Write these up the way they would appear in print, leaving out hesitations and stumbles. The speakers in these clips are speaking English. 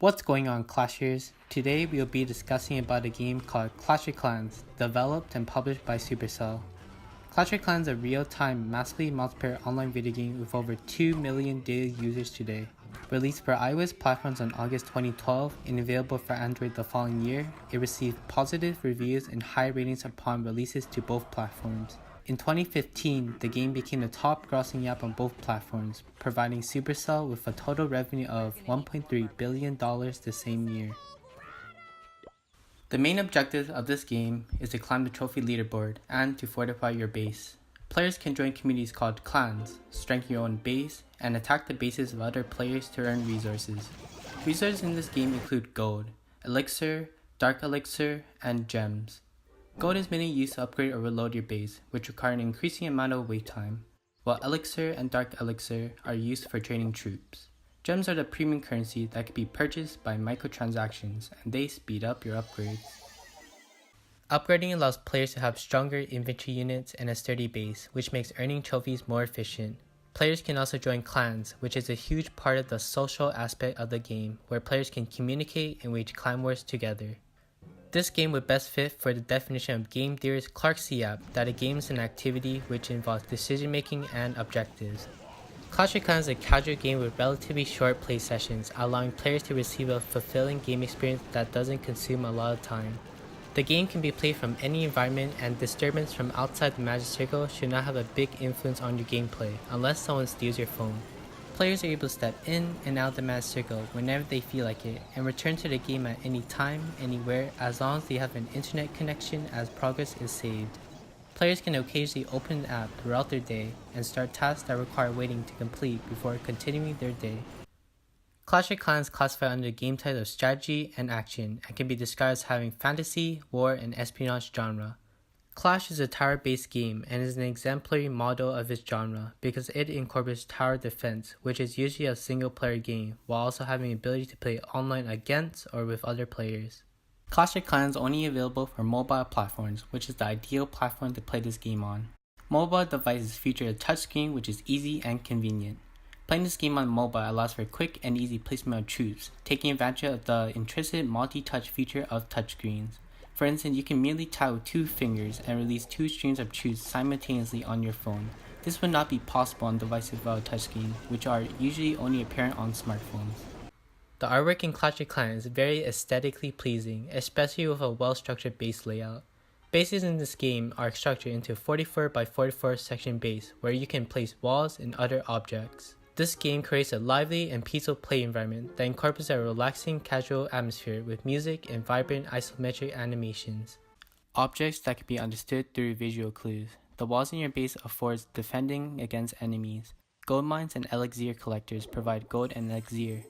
What's going on, Clashers? Today we'll be discussing about a game called Clash of Clans, developed and published by Supercell. Clash of Clans is a real-time, massively multiplayer online video game with over 2 million daily users today. Released for iOS platforms on August 2012 and available for Android the following year, it received positive reviews and high ratings upon releases to both platforms. In 2015, the game became the top grossing app on both platforms, providing Supercell with a total revenue of $1.3 billion the same year. The main objective of this game is to climb the trophy leaderboard and to fortify your base. Players can join communities called clans, strengthen your own base, and attack the bases of other players to earn resources. Resources in this game include gold, elixir, dark elixir, and gems. Gold is mainly used to upgrade or reload your base, which require an increasing amount of wait time, while elixir and dark elixir are used for training troops. Gems are the premium currency that can be purchased by microtransactions, and they speed up your upgrades. Upgrading allows players to have stronger infantry units and a sturdy base, which makes earning trophies more efficient. Players can also join clans, which is a huge part of the social aspect of the game, where players can communicate and wage clan wars together. This game would best fit for the definition of game theorist Clark Siap that a game is an activity which involves decision making and objectives. Clash of Clans is a casual game with relatively short play sessions, allowing players to receive a fulfilling game experience that doesn't consume a lot of time. The game can be played from any environment, and disturbance from outside the magic circle should not have a big influence on your gameplay unless someone steals your phone. Players are able to step in and out of the magic circle whenever they feel like it, and return to the game at any time, anywhere, as long as they have an internet connection as progress is saved. Players can occasionally open the app throughout their day and start tasks that require waiting to complete before continuing their day. Clash of Clans classify under the game types of strategy and action and can be described as having fantasy, war, and espionage genre. Clash is a tower-based game and is an exemplary model of its genre because it incorporates tower defense, which is usually a single-player game, while also having the ability to play online against or with other players. Clash of Clans is only available for mobile platforms, which is the ideal platform to play this game on. Mobile devices feature a touchscreen which is easy and convenient. Playing this game on mobile allows for quick and easy placement of troops, taking advantage of the intrinsic multi-touch feature of touchscreens. For instance, you can merely tap with 2 fingers and release 2 streams of troops simultaneously on your phone. This would not be possible on devices without a touchscreen, which are usually only apparent on smartphones. The artwork in Clash of Clans is very aesthetically pleasing, especially with a well-structured base layout. Bases in this game are structured into a 44 by 44 section base where you can place walls and other objects. This game creates a lively and peaceful play environment that incorporates a relaxing, casual atmosphere with music and vibrant isometric animations. Objects that can be understood through visual clues. The walls in your base affords defending against enemies. Gold mines and elixir collectors provide gold and elixir.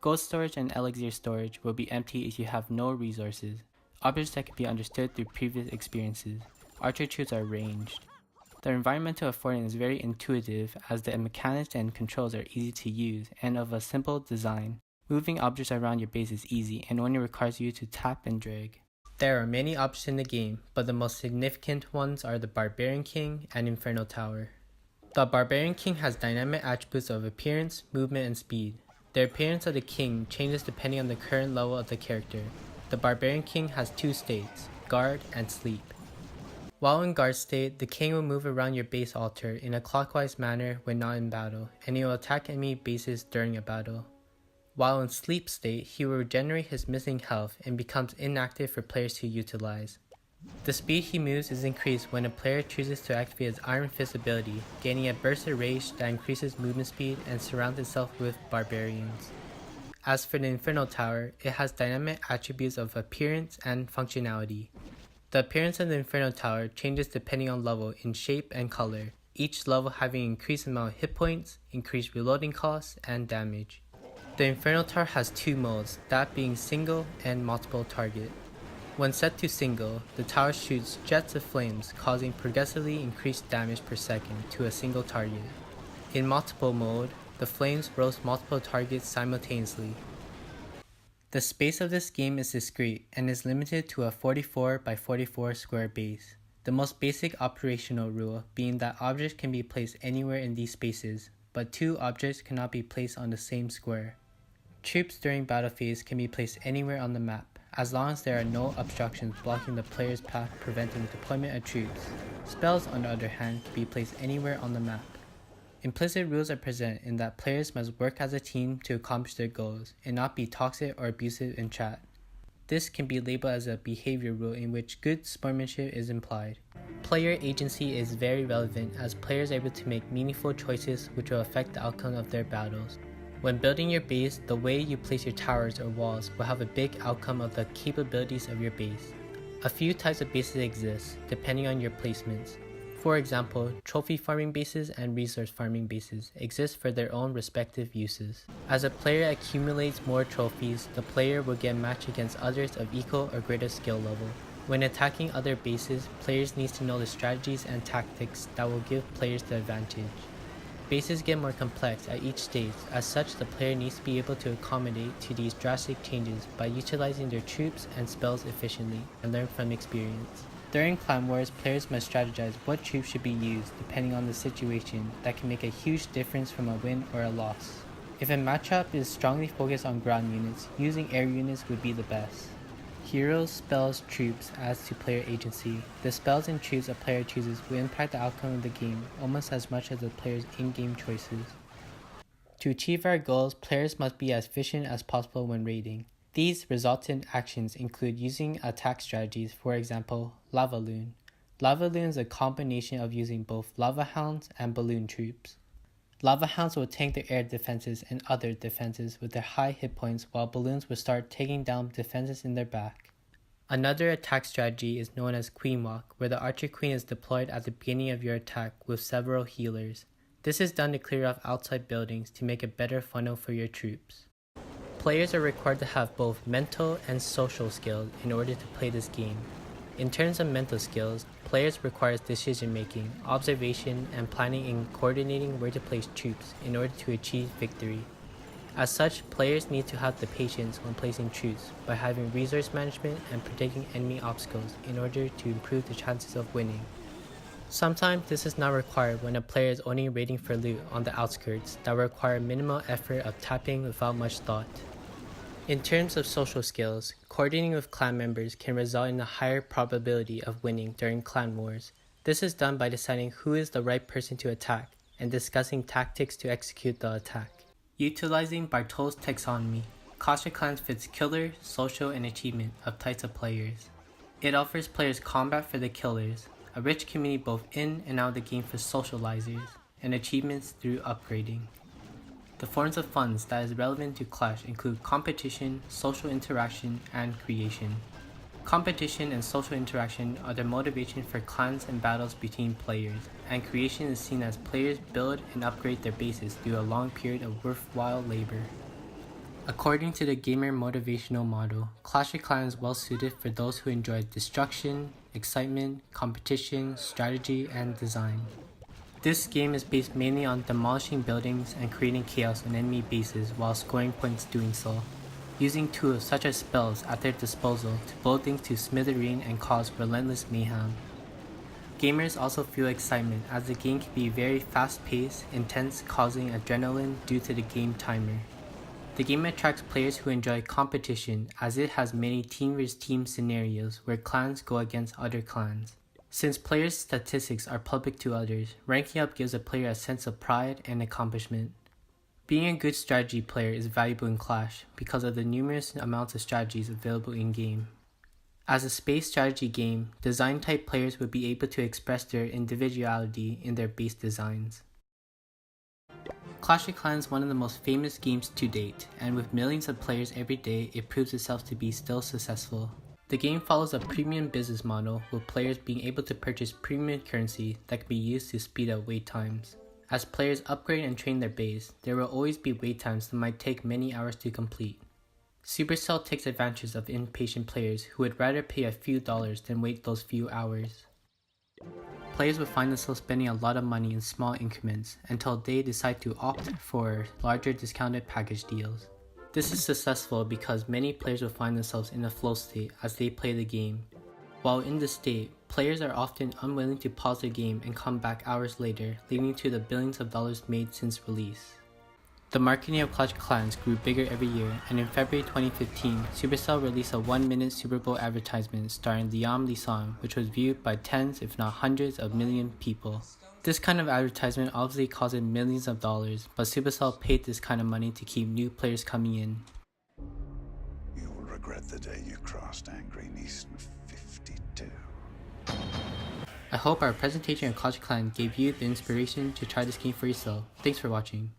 Gold storage and elixir storage will be empty if you have no resources. Objects that can be understood through previous experiences. Archer troops are ranged. The environmental affording is very intuitive as the mechanics and controls are easy to use and of a simple design. Moving objects around your base is easy and only requires you to tap and drag. There are many options in the game, but the most significant ones are the Barbarian King and Inferno Tower. The Barbarian King has dynamic attributes of appearance, movement, and speed. The appearance of the king changes depending on the current level of the character. The Barbarian King has 2 states, guard and sleep. While in guard state, the king will move around your base altar in a clockwise manner when not in battle, and he will attack enemy bases during a battle. While in sleep state, he will regenerate his missing health and becomes inactive for players to utilize. The speed he moves is increased when a player chooses to activate his Iron Fist ability, gaining a burst of rage that increases movement speed and surrounds itself with barbarians. As for the Inferno Tower, it has dynamic attributes of appearance and functionality. The appearance of the Inferno Tower changes depending on level in shape and color, each level having an increased amount of hit points, increased reloading costs, and damage. The Inferno Tower has 2 modes, that being single and multiple target. When set to single, the tower shoots jets of flames, causing progressively increased damage per second to a single target. In multiple mode, the flames roast multiple targets simultaneously. The space of this game is discrete and is limited to a 44 by 44 square base. The most basic operational rule being that objects can be placed anywhere in these spaces, but 2 objects cannot be placed on the same square. Troops during battle phase can be placed anywhere on the map, as long as there are no obstructions blocking the player's path preventing deployment of troops. Spells, on the other hand, can be placed anywhere on the map. Implicit rules are present in that players must work as a team to accomplish their goals and not be toxic or abusive in chat. This can be labeled as a behavior rule in which good sportsmanship is implied. Player agency is very relevant as players are able to make meaningful choices which will affect the outcome of their battles. When building your base, the way you place your towers or walls will have a big outcome of the capabilities of your base. A few types of bases exist, depending on your placements. For example, trophy farming bases and resource farming bases exist for their own respective uses. As a player accumulates more trophies, the player will get matched against others of equal or greater skill level. When attacking other bases, players need to know the strategies and tactics that will give players the advantage. Bases get more complex at each stage, as such the player needs to be able to accommodate to these drastic changes by utilizing their troops and spells efficiently and learn from experience. During clan wars, players must strategize what troops should be used depending on the situation that can make a huge difference from a win or a loss. If a matchup is strongly focused on ground units, using air units would be the best. Heroes, spells, troops adds to player agency. The spells and troops a player chooses will impact the outcome of the game almost as much as the player's in-game choices. To achieve our goals, players must be as efficient as possible when raiding. These resultant actions include using attack strategies, for example, Lava Loon. Lava Loon is a combination of using both Lava Hounds and Balloon troops. Lava Hounds will tank their air defenses and other defenses with their high hit points, while Balloons will start taking down defenses in their back. Another attack strategy is known as Queen Walk, where the Archer Queen is deployed at the beginning of your attack with several healers. This is done to clear off outside buildings to make a better funnel for your troops. Players are required to have both mental and social skills in order to play this game. In terms of mental skills, players require decision making, observation, and planning and coordinating where to place troops in order to achieve victory. As such, players need to have the patience when placing troops by having resource management and predicting enemy obstacles in order to improve the chances of winning. Sometimes this is not required when a player is only raiding for loot on the outskirts that require minimal effort of tapping without much thought. In terms of social skills, coordinating with clan members can result in a higher probability of winning during clan wars. This is done by deciding who is the right person to attack and discussing tactics to execute the attack. Utilizing Bartol's taxonomy, Clash of Clans fits killer, social, and achievement of types of players. It offers players combat for the killers, a rich community both in and out of the game for socializers, and achievements through upgrading. The forms of funds that is relevant to Clash include competition, social interaction, and creation. Competition and social interaction are the motivation for clans and battles between players, and creation is seen as players build and upgrade their bases through a long period of worthwhile labor. According to the gamer motivational model, Clash of Clans is well suited for those who enjoy destruction, excitement, competition, strategy, and design. This game is based mainly on demolishing buildings and creating chaos in enemy bases while scoring points doing so, using tools such as spells at their disposal to blow things to smithereen and cause relentless mayhem. Gamers also feel excitement as the game can be very fast-paced, intense, causing adrenaline due to the game timer. The game attracts players who enjoy competition as it has many team vs team scenarios where clans go against other clans. Since players' statistics are public to others, ranking up gives a player a sense of pride and accomplishment. Being a good strategy player is valuable in Clash because of the numerous amounts of strategies available in-game. As a space strategy game, design-type players will be able to express their individuality in their base designs. Clash of Clans is one of the most famous games to date, and with millions of players every day, it proves itself to be still successful. The game follows a premium business model, with players being able to purchase premium currency that can be used to speed up wait times. As players upgrade and train their base, there will always be wait times that might take many hours to complete. Supercell takes advantage of impatient players who would rather pay a few dollars than wait those few hours. Players will find themselves spending a lot of money in small increments until they decide to opt for larger discounted package deals. This is successful because many players will find themselves in a flow state as they play the game. While in this state, players are often unwilling to pause the game and come back hours later, leading to the billions of dollars made since release. The marketing of Clash of Clans grew bigger every year, and in February 2015, Supercell released a 1-minute Super Bowl advertisement starring Liam Neeson, which was viewed by tens if not hundreds of million people. This kind of advertisement obviously cost millions of dollars, but Supercell paid this kind of money to keep new players coming in. You will regret the day you crossed Angry Neeson 52. I hope our presentation of Clash of Clans gave you the inspiration to try this game for yourself. Thanks for watching.